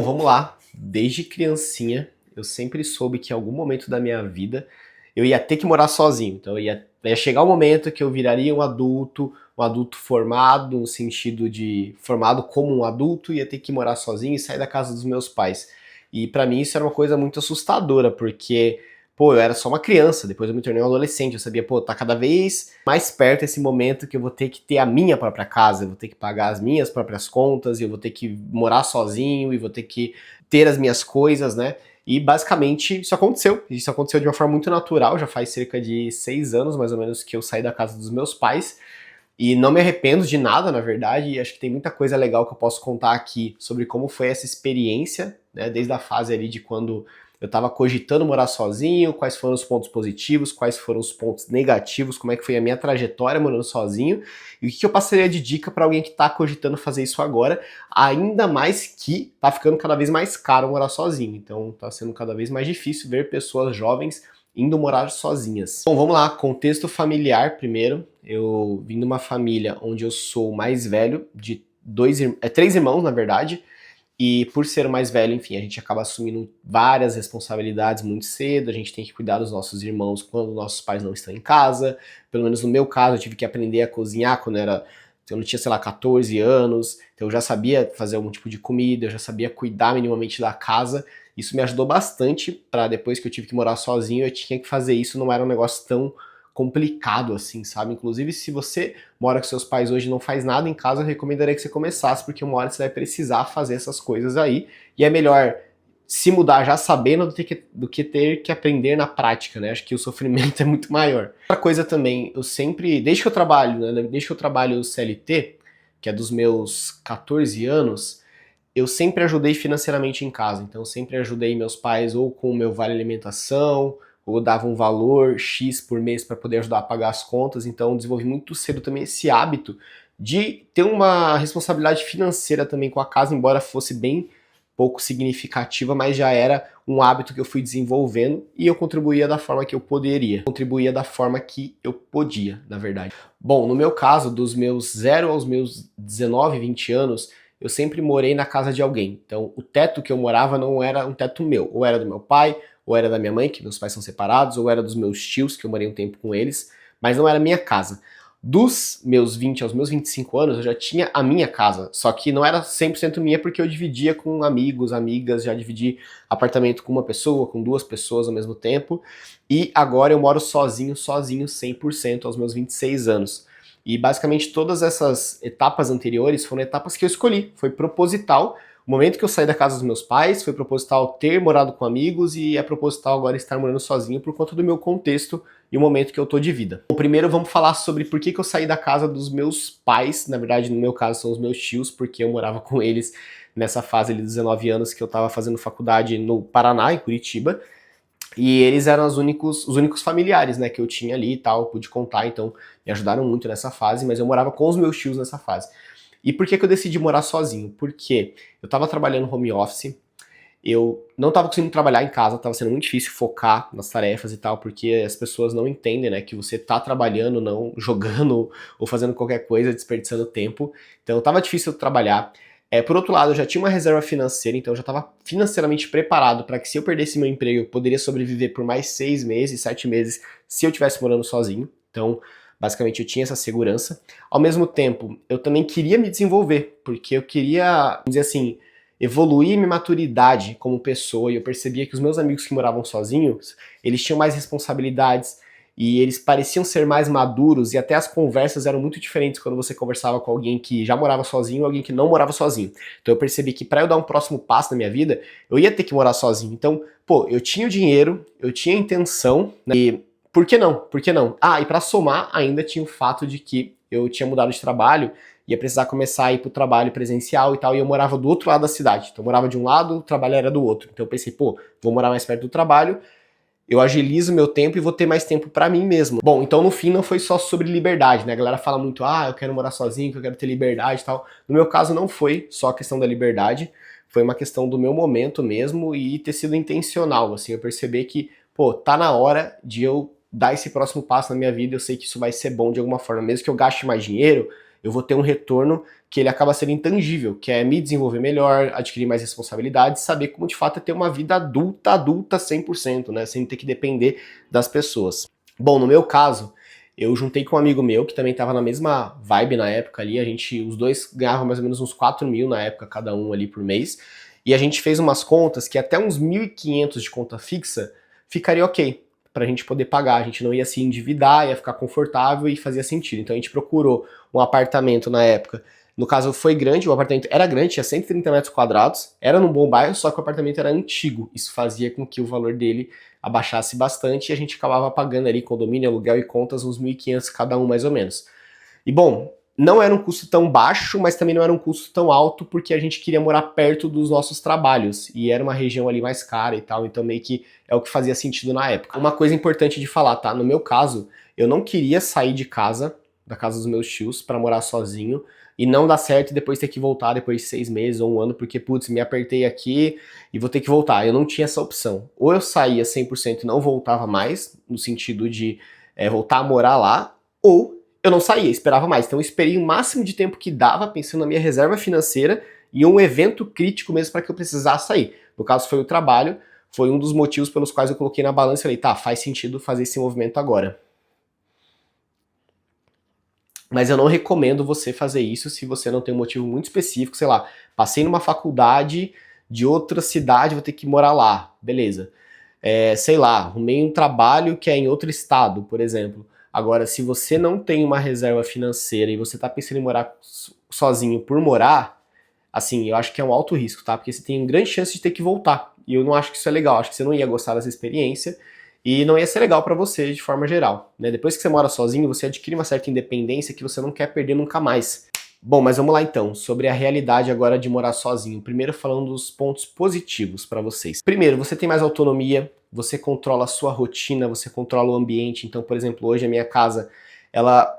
Vamos lá. Desde criancinha, eu sempre soube que em algum momento da minha vida eu ia ter que morar sozinho. Então ia chegar o momento que eu viraria um adulto formado, no sentido de formado como um adulto, ia ter que morar sozinho e sair da casa dos meus pais. E pra mim isso era uma coisa muito assustadora, porque, pô, eu era só uma criança, depois eu me tornei um adolescente, eu sabia, pô, tá cada vez mais perto esse momento que eu vou ter que ter a minha própria casa, eu vou ter que pagar as minhas próprias contas, e eu vou ter que morar sozinho, e vou ter que ter as minhas coisas, né? E basicamente isso aconteceu. Isso aconteceu de uma forma muito natural. Já faz cerca de 6 anos, mais ou menos, que eu saí da casa dos meus pais. E não me arrependo de nada, na verdade. E acho que tem muita coisa legal que eu posso contar aqui sobre como foi essa experiência, né? Desde a fase ali de quando eu estava cogitando morar sozinho, quais foram os pontos positivos, quais foram os pontos negativos, como é que foi a minha trajetória morando sozinho e o que eu passaria de dica para alguém que está cogitando fazer isso agora, ainda mais que tá ficando cada vez mais caro morar sozinho. Então tá sendo cada vez mais difícil ver pessoas jovens indo morar sozinhas. Bom, vamos lá, contexto familiar primeiro. Eu vim de uma família onde eu sou o mais velho de três irmãos, na verdade. E por ser o mais velho, enfim, a gente acaba assumindo várias responsabilidades muito cedo, a gente tem que cuidar dos nossos irmãos quando nossos pais não estão em casa. Pelo menos no meu caso, eu tive que aprender a cozinhar quando eu não tinha, sei lá, 14 anos, então eu já sabia fazer algum tipo de comida, eu já sabia cuidar minimamente da casa. Isso me ajudou bastante para depois que eu tive que morar sozinho, eu tinha que fazer isso, não era um negócio tão complicado assim, sabe? Inclusive, se você mora com seus pais hoje e não faz nada em casa, eu recomendaria que você começasse, porque uma hora você vai precisar fazer essas coisas aí, e é melhor se mudar já sabendo do que ter que aprender na prática, né? Acho que o sofrimento é muito maior. Outra coisa também, eu sempre, desde que eu trabalho, né? Desde que eu trabalho CLT, que é dos meus 14 anos, eu sempre ajudei financeiramente em casa, então eu sempre ajudei meus pais ou com o meu vale alimentação, ou dava um valor X por mês para poder ajudar a pagar as contas, então eu desenvolvi muito cedo também esse hábito de ter uma responsabilidade financeira também com a casa, embora fosse bem pouco significativa, mas já era um hábito que eu fui desenvolvendo e eu contribuía da forma que eu poderia, contribuía da forma que eu podia, na verdade. Bom, no meu caso, dos meus 0 aos meus 19, 20 anos, eu sempre morei na casa de alguém. Então, o teto que eu morava não era um teto meu, ou era do meu pai, ou era da minha mãe, que meus pais são separados, ou era dos meus tios, que eu morei um tempo com eles, mas não era minha casa. Dos meus 20 aos meus 25 anos, eu já tinha a minha casa, só que não era 100% minha porque eu dividia com amigos, amigas, já dividi apartamento com uma pessoa, com duas pessoas ao mesmo tempo, e agora eu moro sozinho, 100% aos meus 26 anos. E basicamente todas essas etapas anteriores foram etapas que eu escolhi, foi proposital. O momento que eu saí da casa dos meus pais foi proposital ter morado com amigos e é proposital agora estar morando sozinho por conta do meu contexto e o momento que eu tô de vida. Bom, primeiro vamos falar sobre por que eu saí da casa dos meus pais, na verdade no meu caso são os meus tios, porque eu morava com eles nessa fase ali dos 19 anos que eu tava fazendo faculdade no Paraná, em Curitiba, e eles eram os únicos familiares, né, que eu tinha ali e tal, pude contar, então me ajudaram muito nessa fase, mas eu morava com os meus tios nessa fase. E por que eu decidi morar sozinho? Porque eu tava trabalhando home office, eu não tava conseguindo trabalhar em casa, tava sendo muito difícil focar nas tarefas e tal, porque as pessoas não entendem, né, que você tá trabalhando, não jogando ou fazendo qualquer coisa, desperdiçando tempo. Então tava difícil trabalhar. Por outro lado, eu já tinha uma reserva financeira, então eu já estava financeiramente preparado para que se eu perdesse meu emprego, eu poderia sobreviver por mais 6 meses, 7 meses, se eu estivesse morando sozinho. Então, basicamente, eu tinha essa segurança. Ao mesmo tempo, eu também queria me desenvolver, porque eu queria, vamos dizer assim, evoluir minha maturidade como pessoa, e eu percebia que os meus amigos que moravam sozinhos, eles tinham mais responsabilidades, e eles pareciam ser mais maduros e até as conversas eram muito diferentes quando você conversava com alguém que já morava sozinho ou alguém que não morava sozinho. Então eu percebi que para eu dar um próximo passo na minha vida, eu ia ter que morar sozinho. Então, pô, eu tinha o dinheiro, eu tinha a intenção, né? E por que não? Por que não? Ah, e para somar, ainda tinha o fato de que eu tinha mudado de trabalho, ia precisar começar a ir pro trabalho presencial e tal, e eu morava do outro lado da cidade. Então eu morava de um lado, o trabalho era do outro. Então eu pensei, pô, vou morar mais perto do trabalho, eu agilizo meu tempo e vou ter mais tempo pra mim mesmo. Bom, então no fim não foi só sobre liberdade, né? A galera fala muito, eu quero morar sozinho, que eu quero ter liberdade e tal. No meu caso não foi só a questão da liberdade, foi uma questão do meu momento mesmo e ter sido intencional, assim, eu perceber que, pô, tá na hora de eu dar esse próximo passo na minha vida, eu sei que isso vai ser bom de alguma forma, mesmo que eu gaste mais dinheiro, eu vou ter um retorno que ele acaba sendo intangível, que é me desenvolver melhor, adquirir mais responsabilidades, saber como de fato é ter uma vida adulta 100%, né, sem ter que depender das pessoas. Bom, no meu caso, eu juntei com um amigo meu que também estava na mesma vibe na época ali, os dois ganhavam mais ou menos uns 4 mil na época, cada um ali por mês, e a gente fez umas contas que até uns 1.500 de conta fixa ficaria ok pra gente poder pagar, a gente não ia se endividar, ia ficar confortável e fazia sentido. Então a gente procurou um apartamento na época, no caso foi grande, o apartamento era grande, tinha 130 metros quadrados, era num bom bairro, só que o apartamento era antigo, isso fazia com que o valor dele abaixasse bastante e a gente acabava pagando ali condomínio, aluguel e contas uns 1.500 cada um mais ou menos. E bom, não era um custo tão baixo, mas também não era um custo tão alto porque a gente queria morar perto dos nossos trabalhos e era uma região ali mais cara e tal, então meio que é o que fazia sentido na época. Uma coisa importante de falar, tá? No meu caso, eu não queria sair de casa, da casa dos meus tios, para morar sozinho e não dar certo e depois ter que voltar depois de 6 meses ou um ano, porque, putz, me apertei aqui e vou ter que voltar. Eu não tinha essa opção. Ou eu saía 100% e não voltava mais, no sentido de voltar a morar lá, ou eu não saía, esperava mais. Então eu esperei o máximo de tempo que dava, pensando na minha reserva financeira e um evento crítico mesmo para que eu precisasse sair. No caso foi o trabalho, foi um dos motivos pelos quais eu coloquei na balança e falei, tá, faz sentido fazer esse movimento agora. Mas eu não recomendo você fazer isso se você não tem um motivo muito específico, sei lá, passei numa faculdade de outra cidade, vou ter que morar lá, beleza. Sei lá, arrumei um trabalho que é em outro estado, por exemplo. Agora, se você não tem uma reserva financeira e você tá pensando em morar sozinho por morar, assim, eu acho que é um alto risco, tá? Porque você tem grande chance de ter que voltar. E eu não acho que isso é legal, acho que você não ia gostar dessa experiência e não ia ser legal pra você de forma geral, né? Depois que você mora sozinho, você adquire uma certa independência que você não quer perder nunca mais. Bom, mas vamos lá então, sobre a realidade agora de morar sozinho. Primeiro falando dos pontos positivos para vocês. Primeiro, você tem mais autonomia, você controla a sua rotina, você controla o ambiente. Então, por exemplo, hoje a minha casa,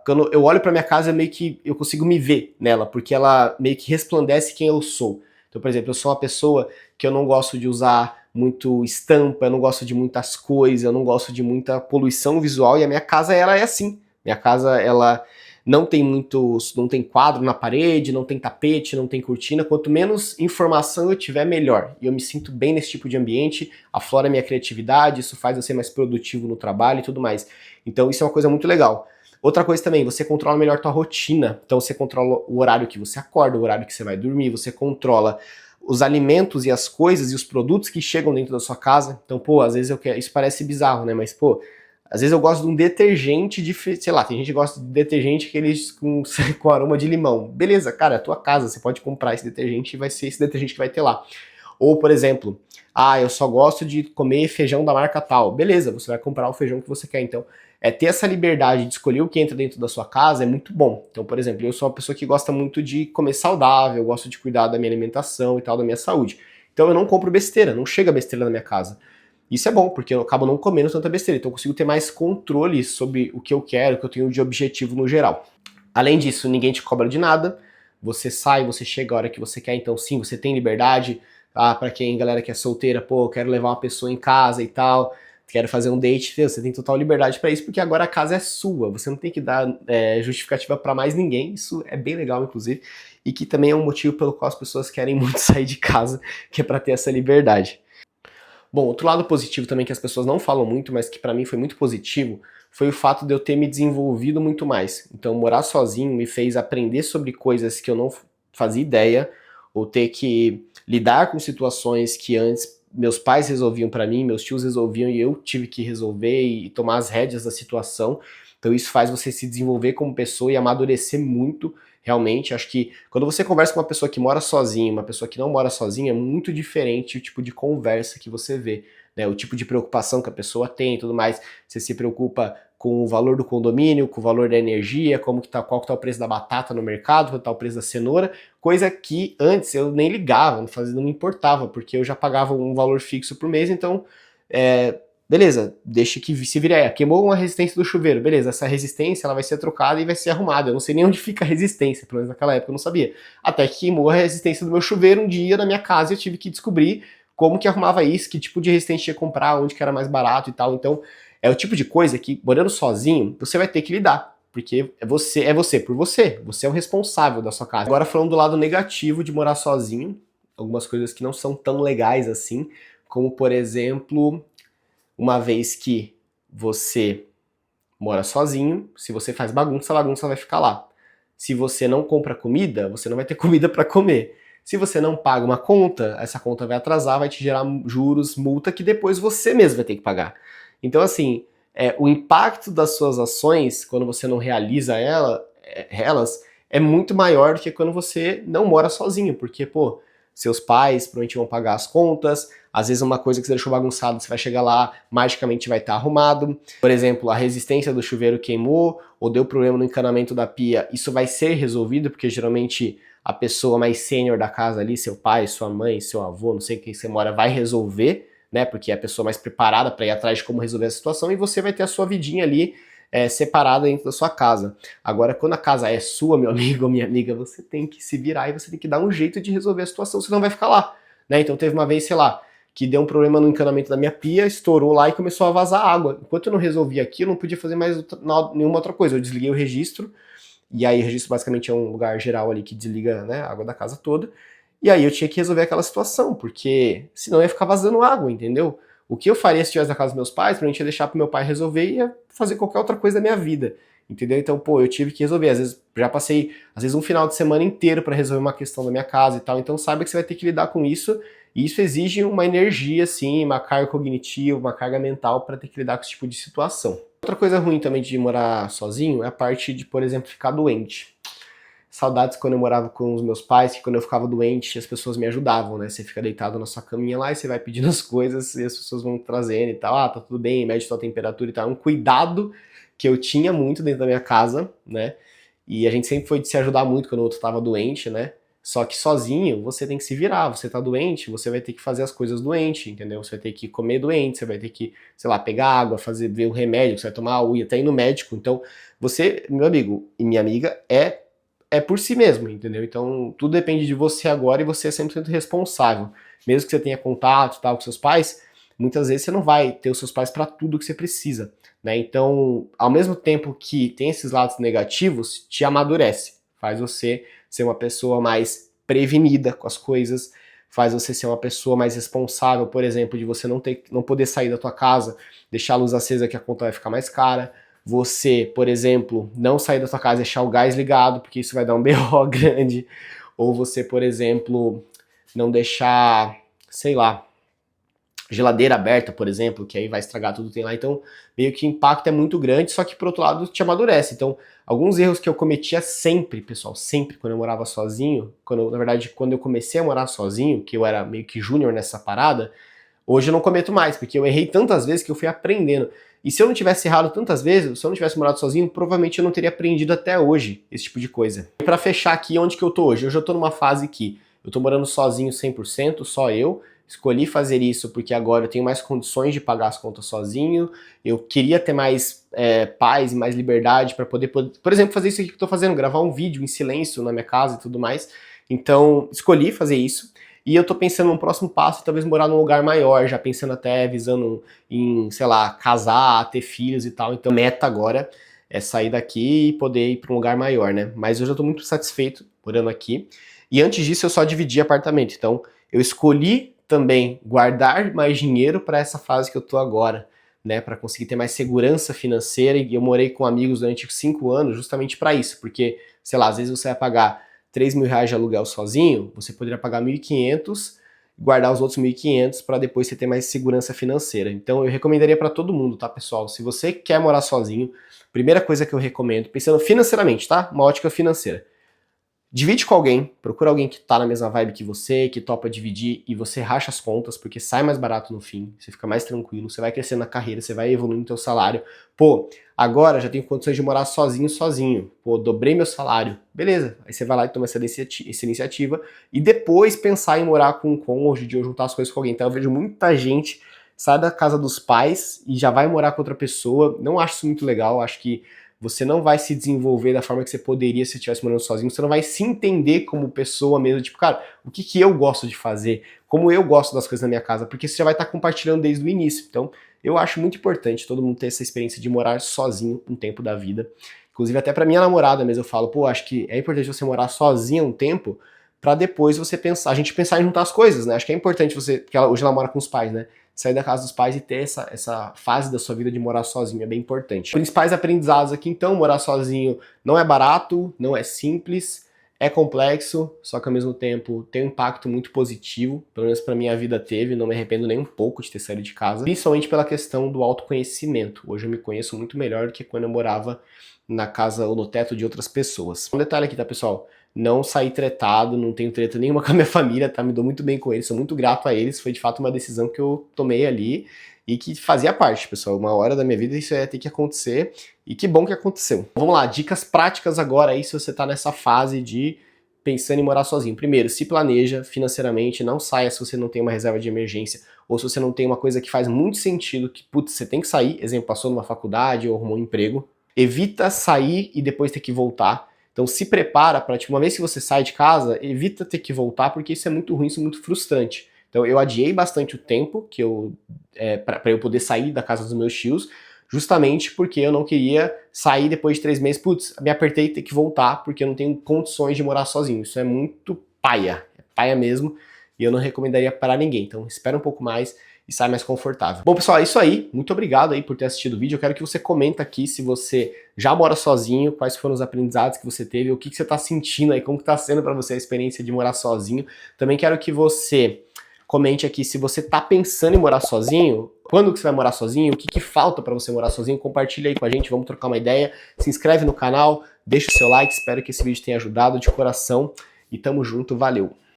quando eu olho para minha casa, meio que eu consigo me ver nela, porque ela meio que resplandece quem eu sou. Então, por exemplo, eu sou uma pessoa que eu não gosto de usar muito estampa, eu não gosto de muitas coisas, eu não gosto de muita poluição visual e a minha casa ela é assim. Minha casa ela não tem quadro na parede, não tem tapete, não tem cortina. Quanto menos informação eu tiver, melhor. E eu me sinto bem nesse tipo de ambiente, aflora a minha criatividade, isso faz eu ser mais produtivo no trabalho e tudo mais. Então isso é uma coisa muito legal. Outra coisa também, você controla melhor tua rotina. Então você controla o horário que você acorda, o horário que você vai dormir, você controla os alimentos e as coisas e os produtos que chegam dentro da sua casa. Então, pô, às vezes isso parece bizarro, né? Mas, pô, às vezes eu gosto de um detergente de, sei lá, tem gente que gosta de detergente com aroma de limão. Beleza, cara, é a tua casa, você pode comprar esse detergente e vai ser esse detergente que vai ter lá. Ou, por exemplo, eu só gosto de comer feijão da marca tal. Beleza, você vai comprar o feijão que você quer. Então, ter essa liberdade de escolher o que entra dentro da sua casa é muito bom. Então, por exemplo, eu sou uma pessoa que gosta muito de comer saudável, eu gosto de cuidar da minha alimentação e tal, da minha saúde. Então eu não compro besteira, não chega besteira na minha casa. Isso é bom, porque eu acabo não comendo tanta besteira, então eu consigo ter mais controle sobre o que eu quero, o que eu tenho de objetivo no geral. Além disso, ninguém te cobra de nada, você sai, você chega a hora que você quer, então sim, você tem liberdade. Pra quem, galera que é solteira, pô, eu quero levar uma pessoa em casa e tal, quero fazer um date, você tem total liberdade pra isso, porque agora a casa é sua, você não tem que dar justificativa pra mais ninguém, isso é bem legal, inclusive, e que também é um motivo pelo qual as pessoas querem muito sair de casa, que é pra ter essa liberdade. Bom, outro lado positivo também que as pessoas não falam muito, mas que pra mim foi muito positivo, foi o fato de eu ter me desenvolvido muito mais. Então, morar sozinho me fez aprender sobre coisas que eu não fazia ideia, ou ter que lidar com situações que antes meus pais resolviam pra mim, meus tios resolviam e eu tive que resolver e tomar as rédeas da situação. Então isso faz você se desenvolver como pessoa e amadurecer muito, realmente. Acho que quando você conversa com uma pessoa que mora sozinha, uma pessoa que não mora sozinha, é muito diferente o tipo de conversa que você vê, né? O tipo de preocupação que a pessoa tem e tudo mais. Você se preocupa com o valor do condomínio, com o valor da energia, qual que tá o preço da batata no mercado, qual tá o preço da cenoura, coisa que antes eu nem ligava, não me importava, porque eu já pagava um valor fixo por mês, então, beleza, deixa que se vire aí. Queimou uma resistência do chuveiro, beleza, essa resistência ela vai ser trocada e vai ser arrumada. Eu não sei nem onde fica a resistência, pelo menos naquela época eu não sabia. Até que queimou a resistência do meu chuveiro um dia na minha casa e eu tive que descobrir como que arrumava isso, que tipo de resistência ia comprar, onde que era mais barato e tal. Então, é o tipo de coisa que, morando sozinho, você vai ter que lidar. porque é você por você. Você é o responsável da sua casa. Agora falando do lado negativo de morar sozinho, algumas coisas que não são tão legais assim, como por exemplo, uma vez que você mora sozinho, se você faz bagunça, a bagunça vai ficar lá. Se você não compra comida, você não vai ter comida para comer. Se você não paga uma conta, essa conta vai atrasar, vai te gerar juros, multa que depois você mesmo vai ter que pagar. Então, assim, o impacto das suas ações, quando você não realiza elas, é muito maior do que quando você não mora sozinho, porque, pô, seus pais provavelmente vão pagar as contas, às vezes uma coisa que você deixou bagunçado, você vai chegar lá, magicamente vai estar arrumado. Por exemplo, a resistência do chuveiro queimou, ou deu problema no encanamento da pia, isso vai ser resolvido, porque geralmente a pessoa mais sênior da casa ali, seu pai, sua mãe, seu avô, não sei quem você mora, vai resolver, né? Porque é a pessoa mais preparada para ir atrás de como resolver a situação, e você vai ter a sua vidinha ali separada dentro da sua casa. Agora, quando a casa é sua, meu amigo ou minha amiga, você tem que se virar e você tem que dar um jeito de resolver a situação, senão vai ficar lá, né? Então teve uma vez, sei lá, que deu um problema no encanamento da minha pia, estourou lá e começou a vazar água. Enquanto eu não resolvia aquilo, eu não podia fazer mais nenhuma outra coisa. Eu desliguei o registro, e aí o registro basicamente é um lugar geral ali que desliga, né, a água da casa toda. E aí eu tinha que resolver aquela situação, porque senão ia ficar vazando água, entendeu? O que eu faria se estivesse na casa dos meus pais, provavelmente ia deixar pro meu pai resolver e ia fazer qualquer outra coisa da minha vida, entendeu? Então, pô, eu tive que resolver. Às vezes, já passei, às vezes, um final de semana inteiro para resolver uma questão da minha casa e tal. Então, saiba que você vai ter que lidar com isso, e isso exige uma energia, assim, uma carga cognitiva, uma carga mental para ter que lidar com esse tipo de situação. Outra coisa ruim também de morar sozinho é a parte de, por exemplo, ficar doente. Saudades quando eu morava com os meus pais, que quando eu ficava doente, as pessoas me ajudavam, né? Você fica deitado na sua caminha lá e você vai pedindo as coisas e as pessoas vão trazendo e tal. Ah, tá tudo bem, mede sua temperatura e tal. É um cuidado que eu tinha muito dentro da minha casa, né? E a gente sempre foi de se ajudar muito quando o outro tava doente, né? Só que sozinho você tem que se virar. Você tá doente, você vai ter que fazer as coisas doente, entendeu? Você vai ter que comer doente, você vai ter que, sei lá, pegar água, ver o remédio que você vai tomar, ou ir até ir no médico. Então, você, meu amigo e minha amiga, é por si mesmo, entendeu? Então, tudo depende de você agora e você é 100% responsável. Mesmo que você tenha contato e tal com seus pais, muitas vezes você não vai ter os seus pais para tudo que você precisa, né? Então, ao mesmo tempo que tem esses lados negativos, te amadurece, faz você ser uma pessoa mais prevenida com as coisas, faz você ser uma pessoa mais responsável, por exemplo, de você não poder sair da tua casa, deixar a luz acesa que a conta vai ficar mais cara. Você, por exemplo, não sair da sua casa e deixar o gás ligado, porque isso vai dar um BO grande. Ou você, por exemplo, não deixar, sei lá, geladeira aberta, por exemplo, que aí vai estragar tudo que tem lá. Então, meio que o impacto é muito grande, só que por outro lado te amadurece. Então, alguns erros que eu cometia sempre, pessoal, sempre quando eu morava sozinho, na verdade, quando eu comecei a morar sozinho, que eu era meio que júnior nessa parada, hoje eu não cometo mais, porque eu errei tantas vezes que eu fui aprendendo. E se eu não tivesse errado tantas vezes, se eu não tivesse morado sozinho, provavelmente eu não teria aprendido até hoje esse tipo de coisa. E pra fechar aqui, onde que eu tô hoje? Hoje eu tô numa fase que eu tô morando sozinho 100%, só eu. Escolhi fazer isso porque agora eu tenho mais condições de pagar as contas sozinho. Eu queria ter mais paz e mais liberdade para poder, por exemplo, fazer isso aqui que eu tô fazendo, gravar um vídeo em silêncio na minha casa e tudo mais. Então, escolhi fazer isso. E eu tô pensando num próximo passo, talvez morar num lugar maior, já pensando até, visando em, sei lá, casar, ter filhos e tal. Então, meta agora é sair daqui e poder ir para um lugar maior, né? Mas eu já tô muito satisfeito morando aqui. E antes disso, eu só dividi apartamento. Então, eu escolhi também guardar mais dinheiro para essa fase que eu tô agora, né? Para conseguir ter mais segurança financeira. E eu morei com amigos durante 5 anos justamente para isso, porque, sei lá, às vezes você vai pagar R$ 3.000 de aluguel sozinho, você poderia pagar 1.500, guardar os outros 1.500 para depois você ter mais segurança financeira. Então eu recomendaria para todo mundo, tá, pessoal? Se você quer morar sozinho, primeira coisa que eu recomendo, pensando financeiramente, tá? Uma ótica financeira. Divide com alguém, procura alguém que tá na mesma vibe que você, que topa dividir, e você racha as contas, porque sai mais barato no fim, você fica mais tranquilo, você vai crescendo na carreira, você vai evoluindo o teu salário. Pô, agora já tenho condições de morar sozinho. Pô, dobrei meu salário. Beleza, aí você vai lá e toma essa iniciativa, e depois pensar em morar com um cônjuge, ou juntar as coisas com alguém. Então eu vejo muita gente sai da casa dos pais e já vai morar com outra pessoa. Não acho isso muito legal, acho que você não vai se desenvolver da forma que você poderia se estivesse morando sozinho, você não vai se entender como pessoa mesmo, tipo, cara, o que que eu gosto de fazer, como eu gosto das coisas na minha casa, porque você já vai estar compartilhando desde o início. Então, eu acho muito importante todo mundo ter essa experiência de morar sozinho um tempo da vida. Inclusive até pra minha namorada mesmo eu falo, pô, acho que é importante você morar sozinha um tempo, pra depois você pensar, a gente pensar em juntar as coisas, né? Acho que é importante você, porque hoje ela mora com os pais, né? Sair da casa dos pais e ter essa fase da sua vida de morar sozinho, é bem importante. Principais aprendizados aqui então, morar sozinho não é barato, não é simples, é complexo, só que ao mesmo tempo tem um impacto muito positivo, pelo menos pra minha vida teve, não me arrependo nem um pouco de ter saído de casa, principalmente pela questão do autoconhecimento. Hoje eu me conheço muito melhor do que quando eu morava na casa ou no teto de outras pessoas. Um detalhe aqui, tá, pessoal? Não saí tretado, não tenho treta nenhuma com a minha família, tá? Me dou muito bem com eles, sou muito grato a eles, foi de fato uma decisão que eu tomei ali e que fazia parte, pessoal. Uma hora da minha vida isso ia ter que acontecer e que bom que aconteceu. Vamos lá, dicas práticas agora aí se você tá nessa fase de pensando em morar sozinho. Primeiro, se planeja financeiramente, não saia se você não tem uma reserva de emergência ou se você não tem uma coisa que faz muito sentido, que putz, você tem que sair, exemplo, passou numa faculdade ou arrumou um emprego. Evita sair e depois ter que voltar. Então se prepara para, tipo, uma vez que você sai de casa, evita ter que voltar, porque isso é muito ruim, isso é muito frustrante. Então eu adiei bastante o tempo que para eu poder sair da casa dos meus tios, justamente porque eu não queria sair depois de 3 meses, putz, me apertei e ter que voltar, porque eu não tenho condições de morar sozinho. Isso é muito paia, é paia mesmo, e eu não recomendaria para ninguém. Então espera um pouco mais e sai mais confortável. Bom, pessoal, é isso aí. Muito obrigado aí por ter assistido o vídeo. Eu quero que você comenta aqui se você já mora sozinho, quais foram os aprendizados que você teve, o que você está sentindo aí, como que tá sendo para você a experiência de morar sozinho. Também quero que você comente aqui se você tá pensando em morar sozinho, quando que você vai morar sozinho, o que falta para você morar sozinho. Compartilha aí com a gente, vamos trocar uma ideia. Se inscreve no canal, deixa o seu like, espero que esse vídeo tenha ajudado de coração e tamo junto, valeu!